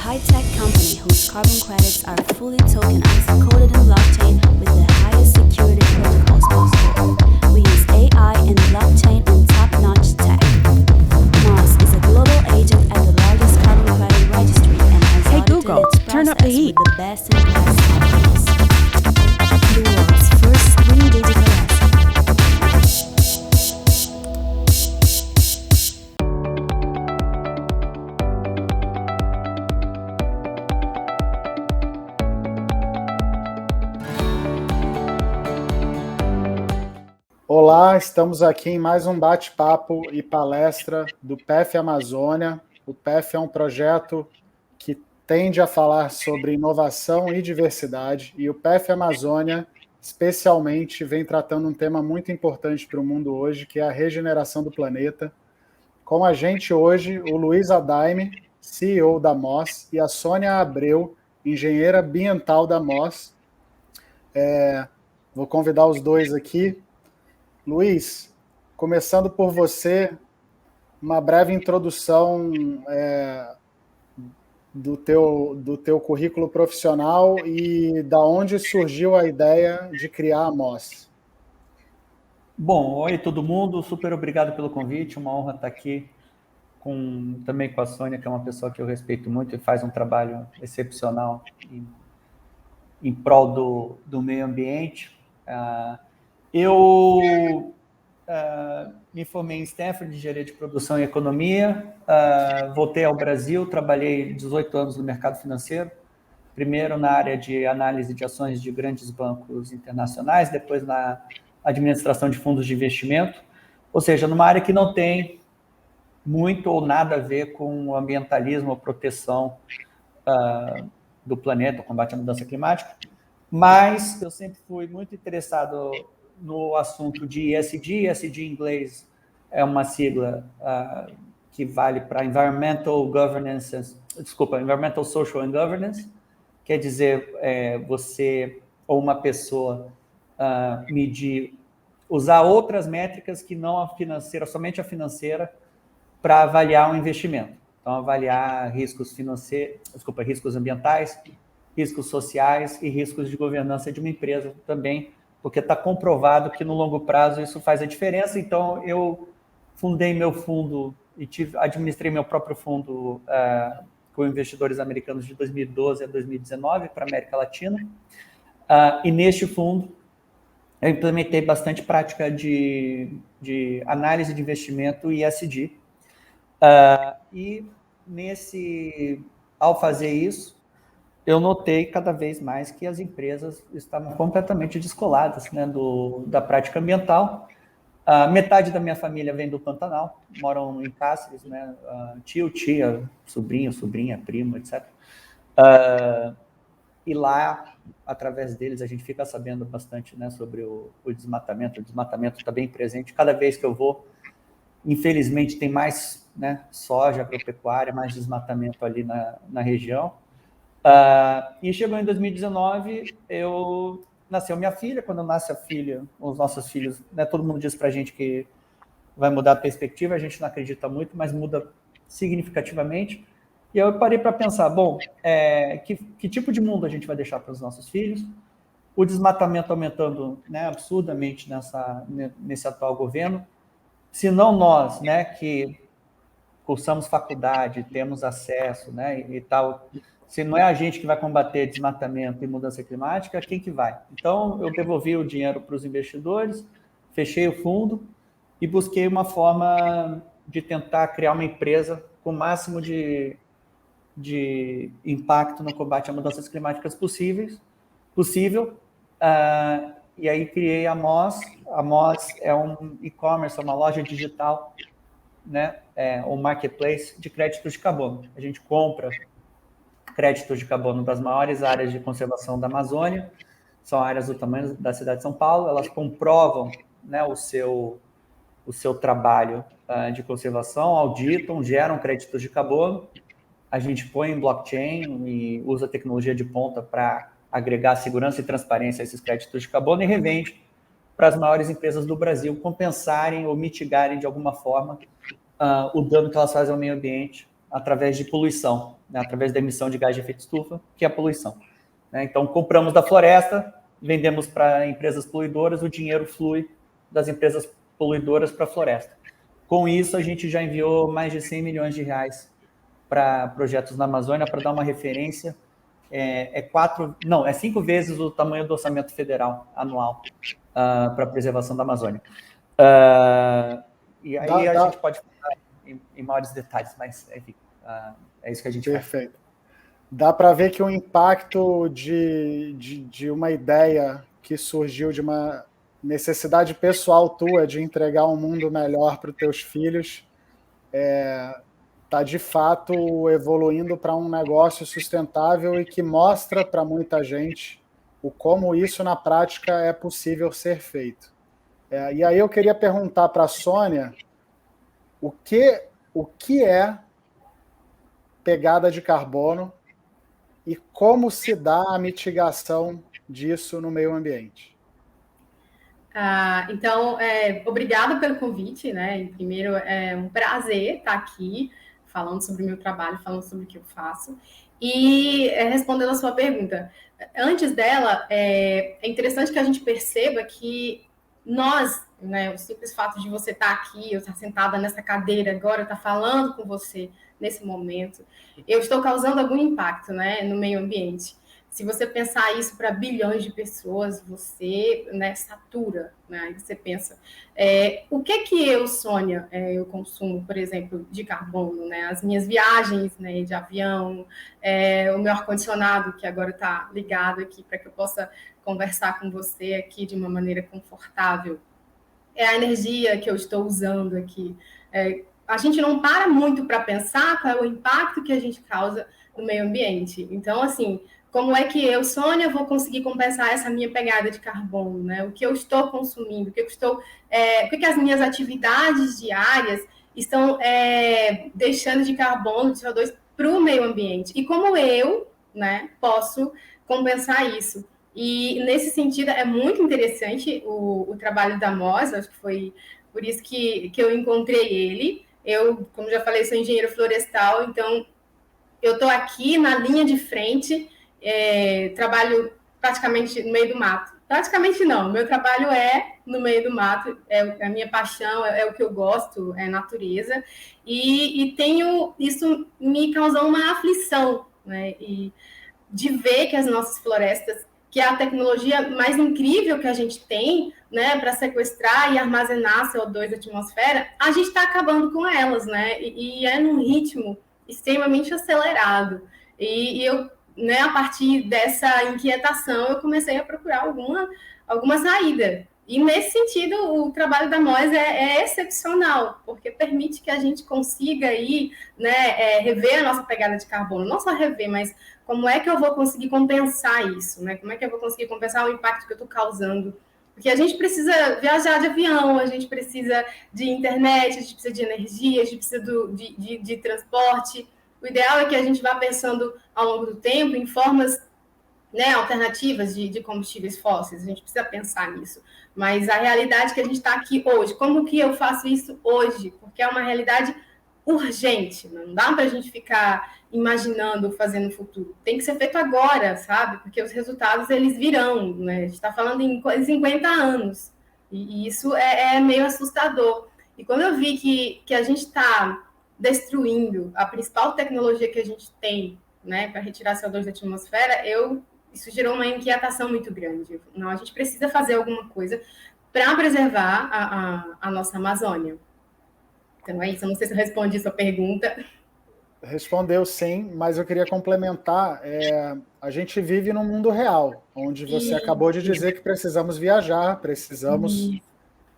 high-tech company whose carbon credits are fully tokenized, coded in blockchain with the highest security protocols possible. We use AI and blockchain and top-notch tech. Moss is a global agent at the largest carbon credit registry and has Hey audited Google, its turn up the process heat. with the best-in-class companies. The world's first green digital asset. Olá, estamos aqui em mais um bate-papo e palestra do PEF Amazônia. O PEF é um projeto que tende a falar sobre inovação e diversidade, e o PEF Amazônia, especialmente, vem tratando um tema muito importante para o mundo hoje, que é a regeneração do planeta. Com a gente hoje, o Luiz Adaime, CEO da Moss, e a Sônia Abreu, engenheira ambiental da Moss. Vou convidar os dois aqui. Luiz, começando por você, uma breve introdução do teu currículo profissional e da onde surgiu a ideia de criar a Moss. Bom, oi todo mundo, super obrigado pelo convite, uma honra estar aqui também com a Sônia, que é uma pessoa que eu respeito muito e faz um trabalho excepcional em prol do meio ambiente. Eu me formei em Stanford, engenharia de produção e economia, voltei ao Brasil, trabalhei 18 anos no mercado financeiro, primeiro na área de análise de ações de grandes bancos internacionais, depois na administração de fundos de investimento, ou seja, numa área que não tem muito ou nada a ver com o ambientalismo ou proteção do planeta, o combate à mudança climática, mas eu sempre fui muito interessado no assunto de ESG. ESG em inglês é uma sigla que vale para Environmental Social and Governance, quer dizer, você ou uma pessoa usar outras métricas que não a financeira, somente a financeira, para avaliar um investimento. Então, avaliar riscos ambientais, riscos sociais e riscos de governança de uma empresa também, porque está comprovado que no longo prazo isso faz a diferença. Então, eu fundei meu fundo e administrei meu próprio fundo com investidores americanos de 2012 a 2019 para a América Latina. E neste fundo, eu implementei bastante prática de análise de investimento e ESG. E ao fazer isso, eu notei cada vez mais que as empresas estavam completamente descoladas, né, da prática ambiental. Metade da minha família vem do Pantanal, moram em Cáceres, né, tio, tia, sobrinho, sobrinha, primo, etc. E lá, através deles, a gente fica sabendo bastante, né, sobre o desmatamento. O desmatamento está bem presente. Cada vez que eu vou, infelizmente, tem mais, né, soja, agropecuária, mais desmatamento ali na região. E chegou em 2019, nasceu minha filha. Quando nasce a filha, os nossos filhos, né, todo mundo diz para a gente que vai mudar a perspectiva, a gente não acredita muito, mas muda significativamente. E eu parei para pensar, que tipo de mundo a gente vai deixar para os nossos filhos? O desmatamento aumentando, né, absurdamente nesse atual governo. Se não nós, né, que cursamos faculdade, temos acesso, né, e tal, se não é a gente que vai combater desmatamento e mudança climática, quem que vai? Então, eu devolvi o dinheiro para os investidores, fechei o fundo e busquei uma forma de tentar criar uma empresa com o máximo de impacto no combate a mudanças climáticas possível. E aí criei a Moss. A Moss é um e-commerce, é uma loja digital, né, um marketplace de créditos de carbono. A gente compra créditos de carbono das maiores áreas de conservação da Amazônia, são áreas do tamanho da cidade de São Paulo, elas comprovam, né, o seu trabalho de conservação, auditam, geram créditos de carbono, a gente põe em blockchain e usa tecnologia de ponta para agregar segurança e transparência a esses créditos de carbono e revende para as maiores empresas do Brasil compensarem ou mitigarem de alguma forma o dano que elas fazem ao meio ambiente através de poluição, né, através da emissão de gás de efeito estufa, que é a poluição. Né? Então, compramos da floresta, vendemos para empresas poluidoras, o dinheiro flui das empresas poluidoras para a floresta. Com isso, a gente já enviou mais de 100 milhões de reais para projetos na Amazônia. Para dar uma referência, é 5 vezes o tamanho do orçamento federal anual para a preservação da Amazônia. E aí a gente pode falar em maiores detalhes, mas enfim, é isso que a gente faz. Perfeito. Dá para ver que o impacto de uma ideia que surgiu de uma necessidade pessoal tua de entregar um mundo melhor para os teus filhos está de fato evoluindo para um negócio sustentável e que mostra para muita gente como isso na prática é possível ser feito. E aí eu queria perguntar para a Sônia o que é pegada de carbono e como se dá a mitigação disso no meio ambiente. Então, obrigada pelo convite, né? Primeiro, é um prazer estar aqui falando sobre o meu trabalho, falando sobre o que eu faço. E respondendo a sua pergunta, antes dela, é interessante que a gente perceba que nós, né, o simples fato de você estar aqui, eu estar sentada nessa cadeira agora, estar falando com você nesse momento, eu estou causando algum impacto, né, no meio ambiente. Se você pensar isso para bilhões de pessoas, você, né, satura, né? Aí você pensa, o que eu, Sônia, eu consumo, por exemplo, de carbono, né? As minhas viagens, né, de avião, o meu ar-condicionado, que agora está ligado aqui para que eu possa conversar com você aqui de uma maneira confortável, a energia que eu estou usando aqui. A gente não para muito para pensar qual é o impacto que a gente causa no meio ambiente. Então, assim, como é que eu, Sônia, vou conseguir compensar essa minha pegada de carbono, né? O que eu estou consumindo, o que as minhas atividades diárias estão deixando de carbono, de CO2 para o meio ambiente. E como eu, né, posso compensar isso. E, nesse sentido, é muito interessante o trabalho da MOS, acho que foi por isso que eu encontrei ele. Eu, como já falei, sou engenheiro florestal, então eu estou aqui na linha de frente, trabalho praticamente no meio do mato. Praticamente não, meu trabalho é no meio do mato, é a minha paixão, é o que eu gosto, é natureza, e isso me causou uma aflição, né? E de ver que as nossas florestas, que é a tecnologia mais incrível que a gente tem, né, para sequestrar e armazenar CO2 da atmosfera, a gente está acabando com elas, né? E é num ritmo extremamente acelerado. E eu, né, a partir dessa inquietação, eu comecei a procurar alguma saída. E, nesse sentido, o trabalho da MOS é excepcional, porque permite que a gente consiga aí, né, rever a nossa pegada de carbono. Não só rever, mas como é que eu vou conseguir compensar isso, né? Como é que eu vou conseguir compensar o impacto que eu estou causando? Porque a gente precisa viajar de avião, a gente precisa de internet, a gente precisa de energia, a gente precisa de transporte. O ideal é que a gente vá pensando ao longo do tempo em formas, né, alternativas de combustíveis fósseis. A gente precisa pensar nisso. Mas a realidade que a gente está aqui hoje, como que eu faço isso hoje? Porque é uma realidade urgente, não dá para a gente ficar imaginando fazer no futuro. Tem que ser feito agora, sabe? Porque os resultados, eles virão, né? A gente está falando em 50 anos, e isso é meio assustador. E quando eu vi que a gente está destruindo a principal tecnologia que a gente tem, né, para retirar CO2 da atmosfera, isso gerou uma inquietação muito grande. Não, a gente precisa fazer alguma coisa para preservar a nossa Amazônia. Então é isso, eu não sei se eu respondi a sua pergunta. Respondeu sim, mas eu queria complementar. A gente vive num mundo real, onde você acabou de dizer que precisamos viajar, precisamos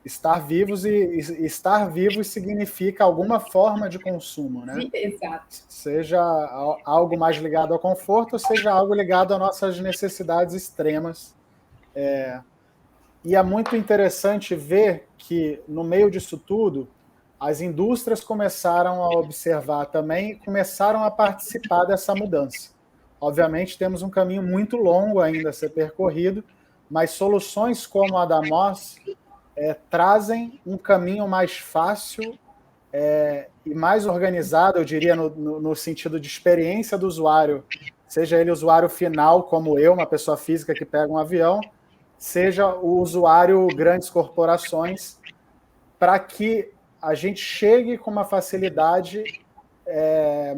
estar vivos, e estar vivos significa alguma forma de consumo, né? Exato. Seja algo mais ligado ao conforto, seja algo ligado às nossas necessidades extremas. E é muito interessante ver que, no meio disso tudo, as indústrias começaram a observar também e começaram a participar dessa mudança. Obviamente, temos um caminho muito longo ainda a ser percorrido, mas soluções como a da MOS trazem um caminho mais fácil e mais organizada, eu diria, no sentido de experiência do usuário, seja ele usuário final, como eu, uma pessoa física que pega um avião, seja o usuário grandes corporações, para que a gente chegue com uma facilidade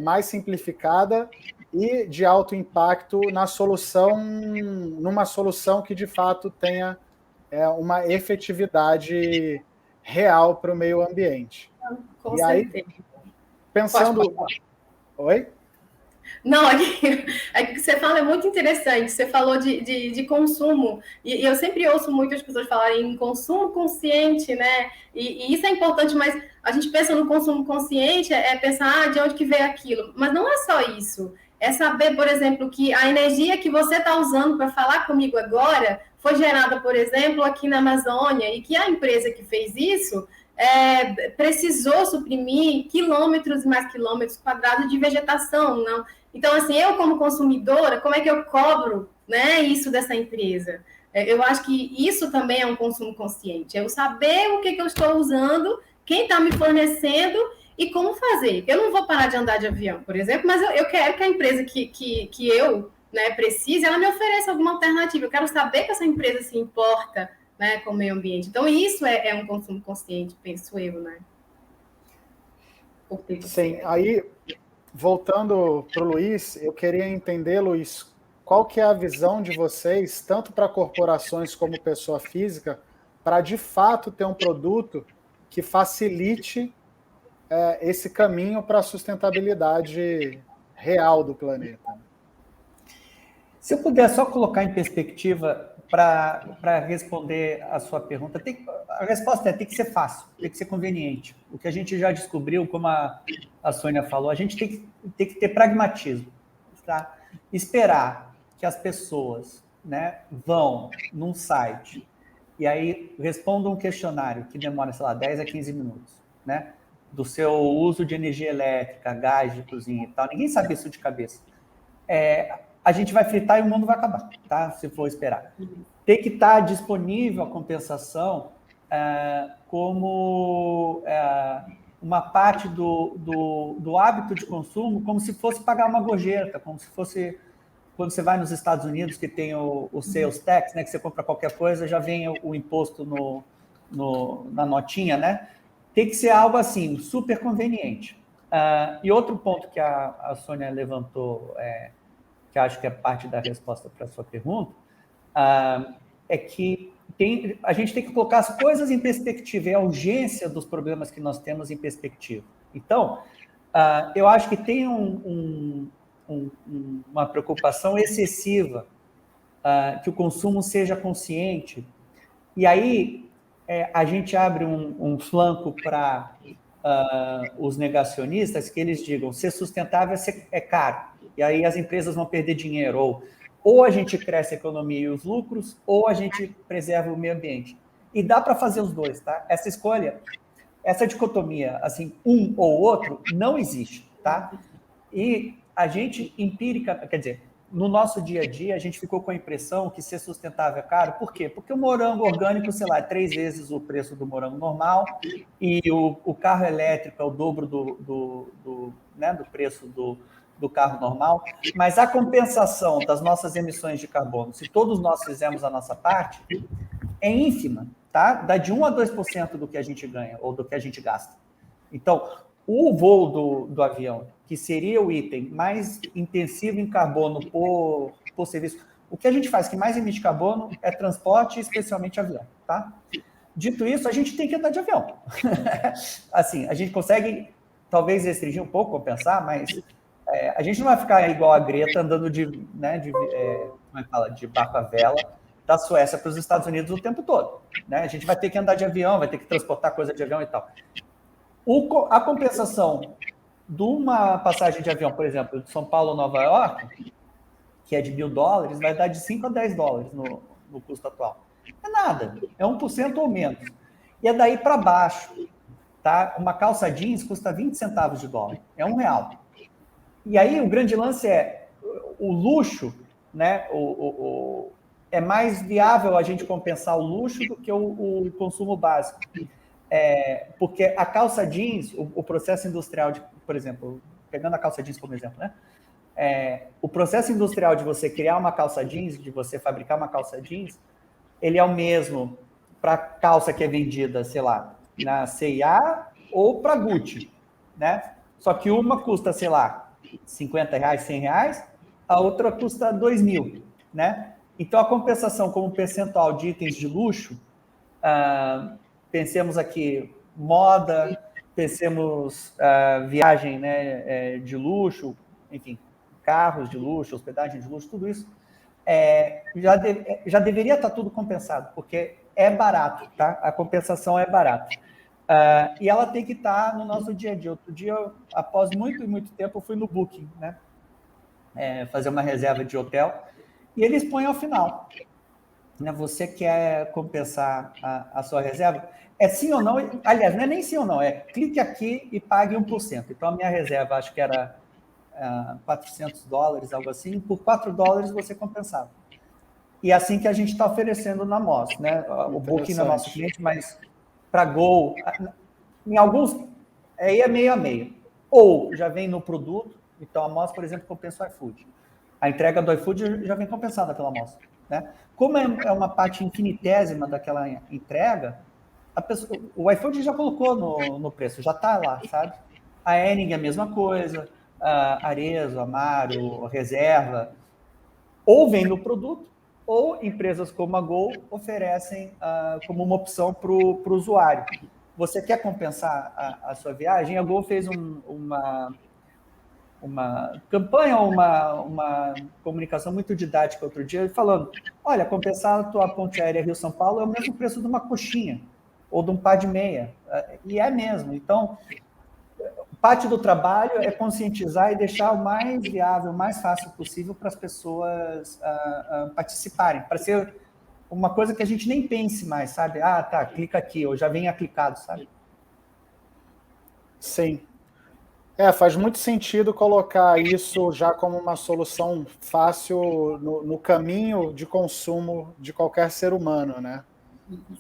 mais simplificada e de alto impacto numa solução que de fato tenha uma efetividade real para o meio ambiente. Com e certeza. Aí, pensando... Oi? Não, é que você fala é muito interessante. Você falou de consumo, e eu sempre ouço muitas pessoas falarem em consumo consciente, né? E isso é importante, mas a gente pensa no consumo consciente, pensar de onde que veio aquilo. Mas não é só isso. É saber, por exemplo, que a energia que você está usando para falar comigo agora foi gerada, por exemplo, aqui na Amazônia, e que a empresa que fez isso precisou suprimir quilômetros e mais quilômetros quadrados de vegetação, não? Então, assim, eu como consumidora, como é que eu cobro, né, isso dessa empresa? Eu acho que isso também é um consumo consciente, eu saber o que eu estou usando, quem está me fornecendo e como fazer. Eu não vou parar de andar de avião, por exemplo, mas eu quero que a empresa que eu, né, precise, ela me ofereça alguma alternativa. Eu quero saber que essa empresa se importa, né, com o meio ambiente. Então, isso é um consumo consciente, penso eu, né? Sim, aí, voltando para o Luiz, eu queria entender, Luiz, qual que é a visão de vocês, tanto para corporações como pessoa física, para de fato ter um produto que facilite esse caminho para a sustentabilidade real do planeta. Se eu puder só colocar em perspectiva para responder a sua pergunta, a resposta tem que ser fácil, tem que ser conveniente. O que a gente já descobriu, como a Sônia falou, a gente tem que ter pragmatismo, tá? Esperar que as pessoas, né, vão num site e aí respondam um questionário que demora, sei lá, 10 a 15 minutos, né, do seu uso de energia elétrica, gás de cozinha e tal. Ninguém sabe isso de cabeça. A gente vai fritar e o mundo vai acabar, tá? Se for esperar. Tem que estar disponível a compensação como uma parte do hábito de consumo, como se fosse pagar uma gorjeta, como se fosse quando você vai nos Estados Unidos, que tem o sales tax, né, que você compra qualquer coisa, já vem o imposto na notinha, né? Tem que ser algo assim, super conveniente. E outro ponto que a Sônia levantou, que acho que é parte da resposta para a sua pergunta, é que a gente tem que colocar as coisas em perspectiva, e a urgência dos problemas que nós temos em perspectiva. Então, eu acho que tem uma preocupação excessiva que o consumo seja consciente, e aí a gente abre um flanco para os negacionistas, que eles digam ser sustentável é caro, e aí as empresas vão perder dinheiro, ou a gente cresce a economia e os lucros, ou a gente preserva o meio ambiente. E dá para fazer os dois, tá? Essa escolha, essa dicotomia, assim, um ou outro, não existe, tá? E a gente, quer dizer, no nosso dia a dia, a gente ficou com a impressão que ser sustentável é caro. Por quê? Porque o morango orgânico, sei lá, é 3 vezes o preço do morango normal, e o carro elétrico é o dobro do preço do carro normal, mas a compensação das nossas emissões de carbono, se todos nós fizermos a nossa parte, é ínfima, tá? Dá de 1 a 2% do que a gente ganha ou do que a gente gasta. Então, o voo do avião, que seria o item mais intensivo em carbono por serviço, o que a gente faz que mais emite carbono é transporte, especialmente avião, tá? Dito isso, a gente tem que andar de avião. Assim, a gente consegue, talvez, restringir um pouco, compensar, mas a gente não vai ficar igual a Greta andando de barco à vela da Suécia para os Estados Unidos o tempo todo, né? A gente vai ter que andar de avião, vai ter que transportar coisa de avião e tal. A compensação de uma passagem de avião, por exemplo, de São Paulo a Nova York, que é de $1.000, vai dar de $5 a $10 no custo atual. É nada, é 1% ou menos. E é daí para baixo, tá? Uma calça jeans custa 20 centavos de dólar, é R$1. E aí o grande lance é o luxo, né? É mais viável a gente compensar o luxo do que o consumo básico. Porque a calça jeans, o processo industrial, por exemplo, pegando a calça jeans como exemplo, né? O processo industrial de você criar uma calça jeans, de você fabricar uma calça jeans, ele é o mesmo para calça que é vendida, sei lá, na C&A ou para Gucci, né? Só que uma custa, sei lá, R$50, R$100, a outra custa 2.000, né? Então, a compensação como percentual de itens de luxo, pensemos aqui moda, pensemos viagem, né, de luxo, enfim, carros de luxo, hospedagem de luxo, tudo isso, já deveria estar tudo compensado, porque é barato, tá? A compensação é barata. E ela tem que estar no nosso dia a dia. Outro dia, após muito tempo, eu fui no Booking, né? Fazer uma reserva de hotel, e eles põem ao final. Né? Você quer compensar a sua reserva? É sim ou não? Aliás, não é nem sim ou não, clique aqui e pague 1%. Então, a minha reserva, acho que era $400, algo assim. Por $4 você compensava. E é assim que a gente está oferecendo na Moz, né? O Booking não é nosso cliente, mas para Gol, em alguns, aí é meio a meio. Ou já vem no produto, então a Moz, por exemplo, compensa o iFood. A entrega do iFood já vem compensada pela Moz. Né? Como é uma parte infinitésima daquela entrega, o iFood já colocou no preço, já está lá, sabe? A Henning é a mesma coisa, a Arezzo, a Amaro, a Reserva, ou vem no produto, ou empresas como a Gol oferecem como uma opção para o usuário. Você quer compensar a sua viagem? A Gol fez uma campanha, uma comunicação muito didática outro dia, falando, olha, compensar a tua ponte aérea Rio-São Paulo é o mesmo preço de uma coxinha, ou de um par de meia, e é mesmo. Então, parte do trabalho é conscientizar e deixar o mais viável, o mais fácil possível para as pessoas participarem, para ser uma coisa que a gente nem pense mais, sabe? Tá, clica aqui, ou já vem aplicado, sabe? Sim. Faz muito sentido colocar isso já como uma solução fácil no caminho de consumo de qualquer ser humano, né?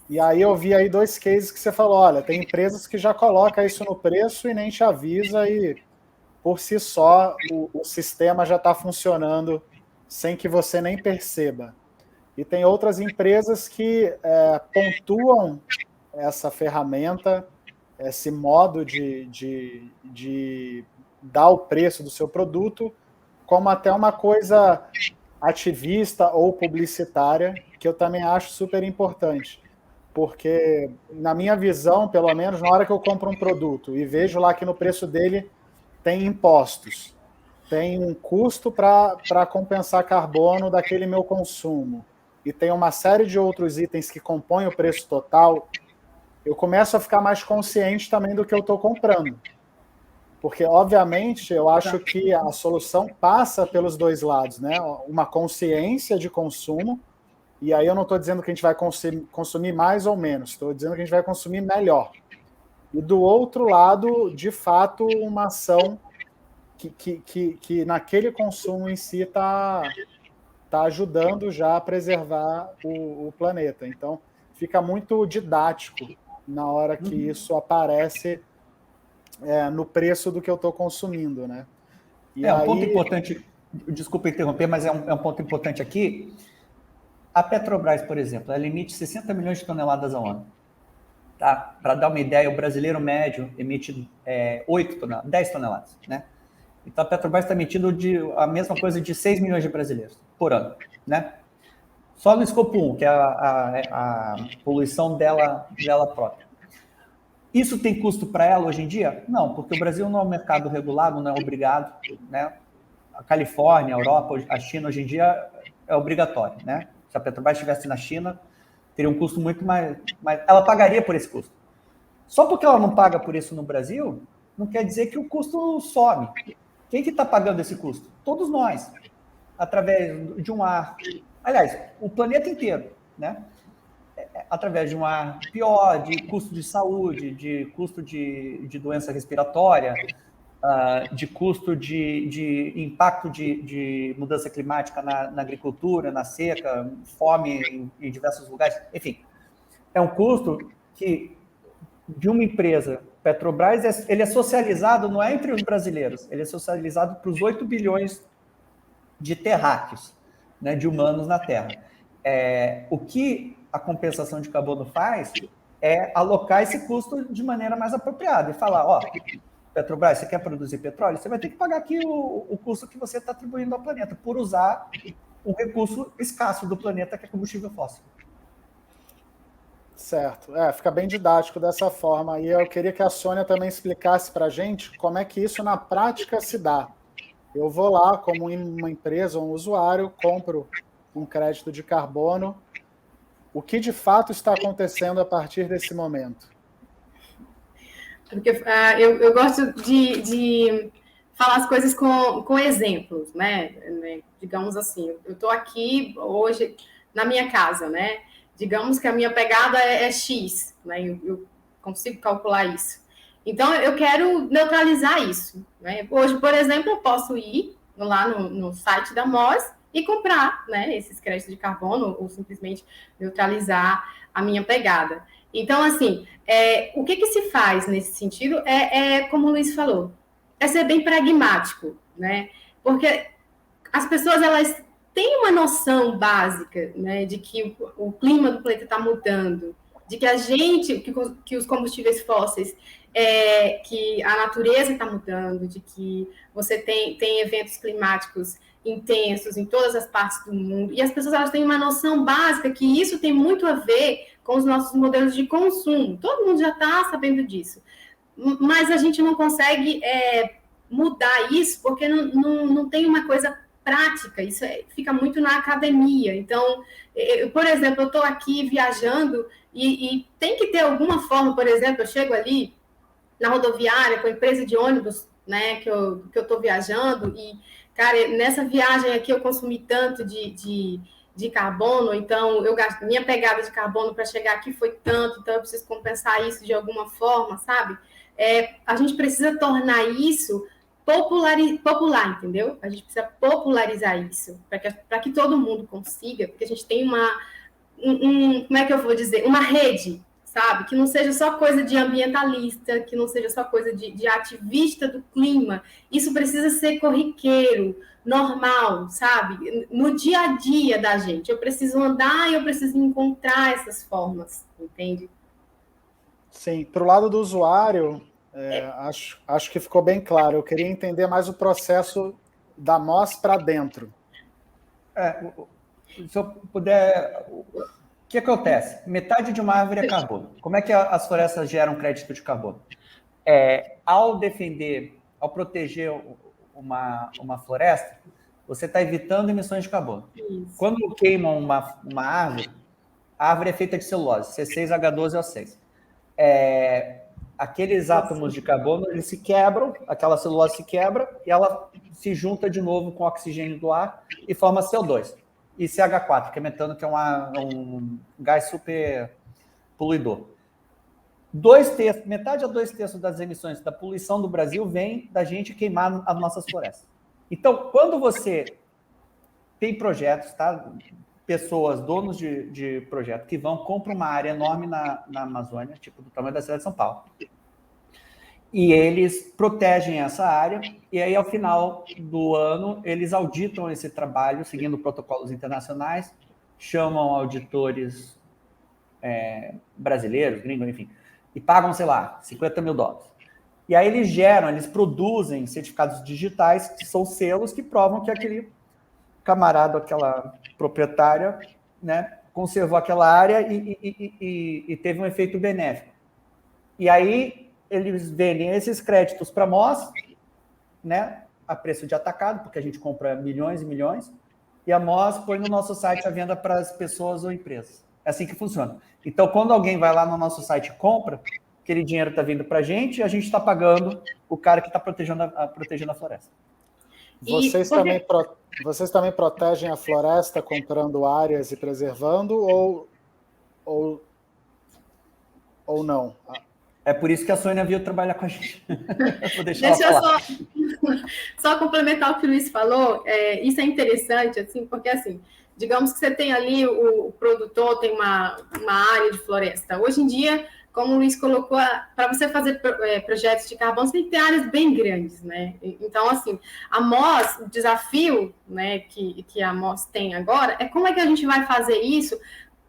E aí eu vi aí 2 cases que você falou, olha, tem empresas que já colocam isso no preço e nem te avisa e por si só o sistema já está funcionando sem que você nem perceba. E tem outras empresas que pontuam essa ferramenta, esse modo de dar o preço do seu produto como até uma coisa ativista ou publicitária, que eu também acho super importante. Porque, na minha visão, pelo menos, na hora que eu compro um produto e vejo lá que no preço dele tem impostos, tem um custo para compensar carbono daquele meu consumo, e tem uma série de outros itens que compõem o preço total, eu começo a ficar mais consciente também do que eu estou comprando. Porque, obviamente, eu acho que a solução passa pelos 2 lados, né? Uma consciência de consumo, e aí eu não estou dizendo que a gente vai consumir mais ou menos, estou dizendo que a gente vai consumir melhor. E do outro lado, de fato, uma ação que naquele consumo em si está ajudando já a preservar o planeta. Então, fica muito didático na hora que isso aparece no preço do que eu estou consumindo, né? E um ponto importante, desculpa interromper, mas é um ponto importante aqui. A Petrobras, por exemplo, ela emite 60 milhões de toneladas ao ano. Tá? Para dar uma ideia, o brasileiro médio emite 10 toneladas. Né? Então, a Petrobras está emitindo a mesma coisa de 6 milhões de brasileiros por ano. Né? Só no escopo 1, que é a poluição dela própria. Isso tem custo para ela hoje em dia? Não, porque o Brasil não é um mercado regulado, não é obrigado. Né? A Califórnia, a Europa, a China, hoje em dia é obrigatório. Né? Se a Petrobras estivesse na China, teria um custo muito mais... Ela pagaria por esse custo. Só porque ela não paga por isso no Brasil, não quer dizer que o custo some. Quem que está pagando esse custo? Todos nós. Através de um ar... Aliás, o planeta inteiro. Né? Através de um ar pior, de custo de saúde, de custo de doença respiratória, de custo de impacto de mudança climática na agricultura, na seca, fome em diversos lugares. Enfim, é um custo que de uma empresa, Petrobras, ele é socializado, não é entre os brasileiros, ele é socializado para os 8 bilhões de terráqueos, né, de humanos na Terra. O que a compensação de carbono faz é alocar esse custo de maneira mais apropriada e falar, ó, Petrobras, você quer produzir petróleo? Você vai ter que pagar aqui o custo que você está atribuindo ao planeta por usar um recurso escasso do planeta, que é combustível fóssil. Certo. Fica bem didático dessa forma. E eu queria que a Sônia também explicasse para a gente como é que isso na prática se dá. Eu vou lá, como uma empresa ou um usuário, compro um crédito de carbono. O que de fato está acontecendo a partir desse momento? Porque eu gosto de falar as coisas com exemplos, né? Digamos assim, eu estou aqui hoje na minha casa, né? Digamos que a minha pegada é X, né? Eu consigo calcular isso. Então, eu quero neutralizar isso, né? Hoje, por exemplo, eu posso ir lá no site da MOS e comprar, né, esses créditos de carbono ou simplesmente neutralizar a minha pegada. Então, assim, o que se faz nesse sentido como o Luiz falou, é ser bem pragmático, né? Porque as pessoas, elas têm uma noção básica, né, de que o clima do planeta está mudando, de que que os combustíveis fósseis, que a natureza está mudando, de que você tem eventos climáticos intensos em todas as partes do mundo, e as pessoas, elas têm uma noção básica que isso tem muito a ver com os nossos modelos de consumo. Todo mundo já está sabendo disso. Mas a gente não consegue mudar isso porque não tem uma coisa prática. Isso fica muito na academia. Então, por exemplo, eu estou aqui viajando e tem que ter alguma forma, por exemplo, eu chego ali na rodoviária com a empresa de ônibus, né, que eu estou viajando e, cara, nessa viagem aqui eu consumi tanto de carbono, então minha pegada de carbono para chegar aqui foi tanto, então eu preciso compensar isso de alguma forma, sabe? A gente precisa tornar isso popular, entendeu? A gente precisa popularizar isso, para que todo mundo consiga, porque a gente tem como é que eu vou dizer? Uma rede, sabe? Que não seja só coisa de ambientalista, que não seja só coisa de ativista do clima. Isso precisa ser corriqueiro, normal, sabe? No dia a dia da gente. Eu preciso andar e eu preciso encontrar essas formas, entende? Sim, para o lado do usuário, acho que ficou bem claro. Eu queria entender mais o processo da MOS para dentro. Se eu puder... O que acontece? Metade de uma árvore é carbono. Como é que as florestas geram crédito de carbono? Ao proteger uma floresta, você está evitando emissões de carbono. Isso. Quando queimam uma árvore, a árvore é feita de celulose, C6H12O6. Aqueles átomos de carbono, eles se quebram, aquela celulose se quebra e ela se junta de novo com o oxigênio do ar e forma CO2. E CH4, que é metano, que é um gás super poluidor. Metade a 2/3 das emissões da poluição do Brasil vem da gente queimar as nossas florestas. Então, quando você tem projetos, tá? Pessoas, donos de projeto, que compram uma área enorme na Amazônia, tipo do tamanho da cidade de São Paulo, e eles protegem essa área, e aí, ao final do ano, eles auditam esse trabalho, seguindo protocolos internacionais, chamam auditores brasileiros, gringos, enfim, e pagam, sei lá, $50 mil. E aí eles produzem certificados digitais, que são selos que provam que aquele camarada, aquela proprietária, né, conservou aquela área e teve um efeito benéfico. E aí eles vendem esses créditos para MOS, né, a preço de atacado, porque a gente compra milhões e milhões, e a MOS põe no nosso site a venda para as pessoas ou empresas. É assim que funciona. Então, quando alguém vai lá no nosso site e compra, aquele dinheiro está vindo para a gente está pagando o cara que está protegendo a floresta. Vocês também protegem a floresta comprando áreas e preservando ou não? É por isso que a Sônia veio trabalhar com a gente. Deixa eu só complementar o que o Luiz falou. Isso é interessante, assim, porque assim, digamos que você tem ali o produtor tem uma área de floresta. Hoje em dia, como o Luiz colocou, para você fazer projetos de carbono, você tem que ter áreas bem grandes, né? Então, assim, o desafio, né, que a MOS tem agora é como é que a gente vai fazer isso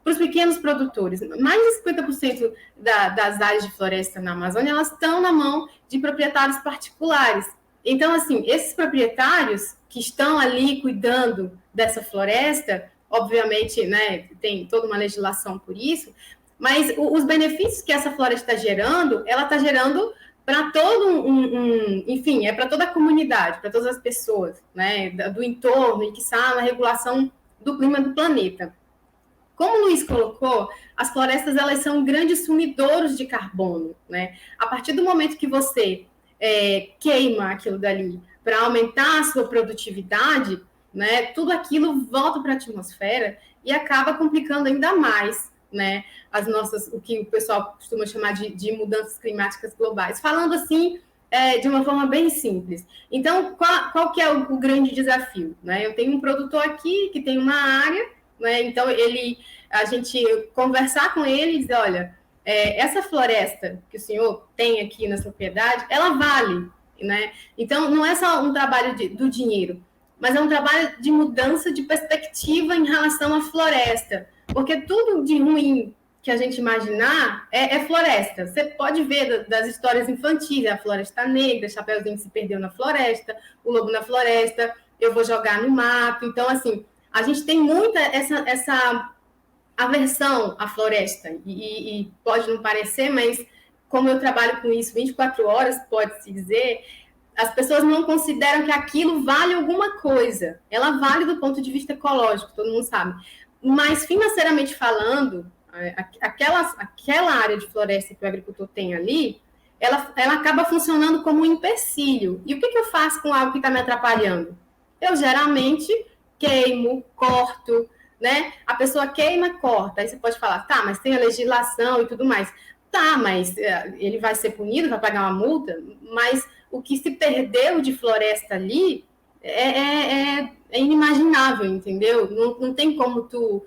para os pequenos produtores. Mais de 50% das áreas de floresta na Amazônia, elas estão na mão de proprietários particulares. Então, assim, esses proprietários que estão ali cuidando dessa floresta, obviamente, né, tem toda uma legislação por isso, mas os benefícios que essa floresta está gerando, ela está gerando para todo enfim, é para toda a comunidade, para todas as pessoas, né, do entorno e que está na regulação do clima do planeta. Como o Luiz colocou, as florestas elas são grandes sumidouros de carbono, né? A partir do momento que você queima aquilo dali para aumentar a sua produtividade, né? Tudo aquilo volta para a atmosfera e acaba complicando ainda mais, né? O que o pessoal costuma chamar de mudanças climáticas globais. Falando assim, de uma forma bem simples. Então, qual que é o grande desafio, né? Eu tenho um produtor aqui que tem uma área, né? Então, a gente conversar com ele e dizer, olha, essa floresta que o senhor tem aqui na propriedade, ela vale, né? Então, não é só um trabalho do dinheiro, mas é um trabalho de mudança de perspectiva em relação à floresta, porque tudo de ruim que a gente imaginar é floresta. Você pode ver das histórias infantis, a Floresta Negra, Chapeuzinho se perdeu na floresta, o lobo na floresta, eu vou jogar no mato. Então, assim, a gente tem muita essa aversão à floresta, e pode não parecer, mas como eu trabalho com isso 24 horas, pode-se dizer, as pessoas não consideram que aquilo vale alguma coisa. Ela vale do ponto de vista ecológico, todo mundo sabe. Mas, financeiramente falando, aquela área de floresta que o agricultor tem ali, ela acaba funcionando como um empecilho. E o que eu faço com algo que está me atrapalhando? Eu, geralmente, queimo, corto, né? A pessoa queima, corta. Aí você pode falar, tá, mas tem a legislação e tudo mais. Tá, mas ele vai ser punido, vai pagar uma multa, mas o que se perdeu de floresta ali é inimaginável, entendeu? Não tem como tu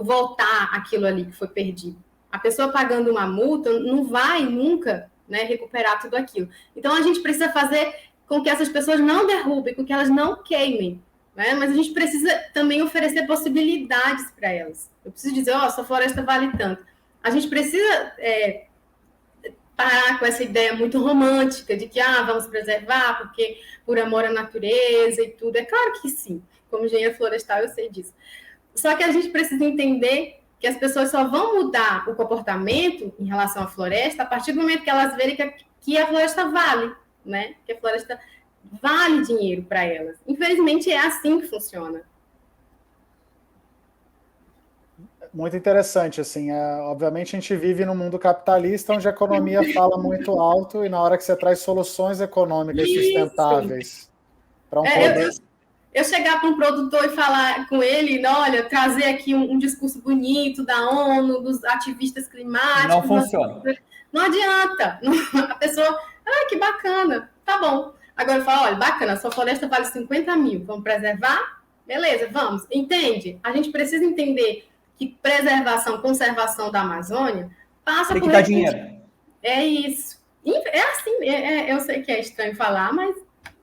voltar aquilo ali que foi perdido. A pessoa pagando uma multa não vai nunca, né, recuperar tudo aquilo. Então, a gente precisa fazer com que essas pessoas não derrubem, com que elas não queimem, né? Mas a gente precisa também oferecer possibilidades para elas. Eu preciso dizer, sua floresta vale tanto. A gente precisa parar com essa ideia muito romântica de que vamos preservar porque por amor à natureza e tudo. É claro que sim. Como engenheira florestal, eu sei disso. Só que a gente precisa entender que as pessoas só vão mudar o comportamento em relação à floresta a partir do momento que elas verem que a floresta vale, né? Que a floresta vale dinheiro para elas. Infelizmente, é assim que funciona. Muito interessante, assim, obviamente a gente vive num mundo capitalista onde a economia fala muito alto e na hora que você traz soluções econômicas sustentáveis para um poder... Eu chegar para um produtor e falar com ele, olha, trazer aqui um discurso bonito da ONU, dos ativistas climáticos... Não funciona. Não adianta. A pessoa, que bacana, tá bom. Agora fala, olha, bacana, sua floresta vale 50 mil, vamos preservar? Beleza, vamos. Entende? A gente precisa entender que preservação, conservação da Amazônia passa por... Tem que dar dinheiro. É isso. É assim, eu sei que é estranho falar, mas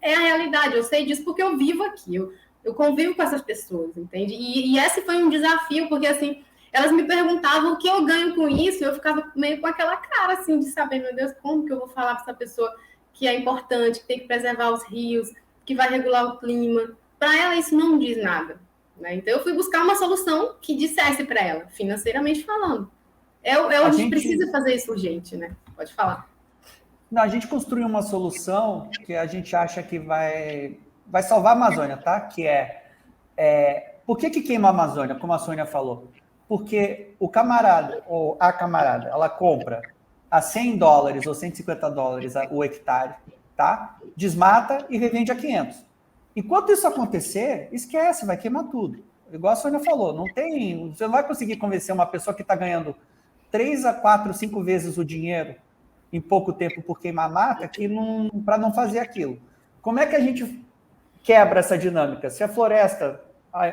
é a realidade. Eu sei disso porque eu vivo aqui, eu convivo com essas pessoas, entende? E esse foi um desafio, porque assim, elas me perguntavam o que eu ganho com isso, e eu ficava meio com aquela cara, assim, de saber, meu Deus, como que eu vou falar para essa pessoa que é importante, que tem que preservar os rios, que vai regular o clima. Para ela, isso não diz nada. Né? Então, eu fui buscar uma solução que dissesse para ela, financeiramente falando. A gente precisa fazer isso urgente, né? Pode falar. Não, a gente construiu uma solução que a gente acha que vai salvar a Amazônia, tá? Que por que queima a Amazônia, como a Sônia falou? Porque o camarada, ou a camarada, ela compra a $100 ou $150 o hectare, tá? Desmata e revende a 500. Enquanto isso acontecer, esquece, vai queimar tudo. Igual a Sônia falou, você não vai conseguir convencer uma pessoa que está ganhando 3 a 4, 5 vezes o dinheiro em pouco tempo por queimar mata, para não fazer aquilo. Como é que a gente quebra essa dinâmica? Se a floresta,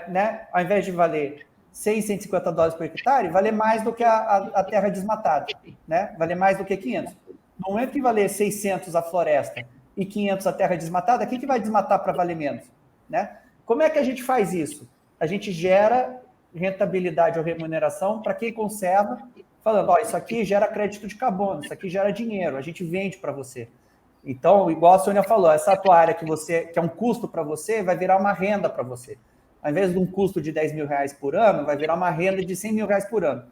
né, ao invés de valer $150 por hectare, valer mais do que a terra desmatada, né? Valer mais do que 500. No momento que valer 600 a floresta e 500 a terra desmatada, quem que vai desmatar para valer menos, né? Como é que a gente faz isso? A gente gera rentabilidade ou remuneração para quem conserva, falando, ó, isso aqui gera crédito de carbono, isso aqui gera dinheiro, a gente vende para você. Então, igual a Sônia falou, essa tua área que é um custo para você, vai virar uma renda para você. Ao invés de um custo de R$10 mil por ano, vai virar uma renda de R$100 mil por ano.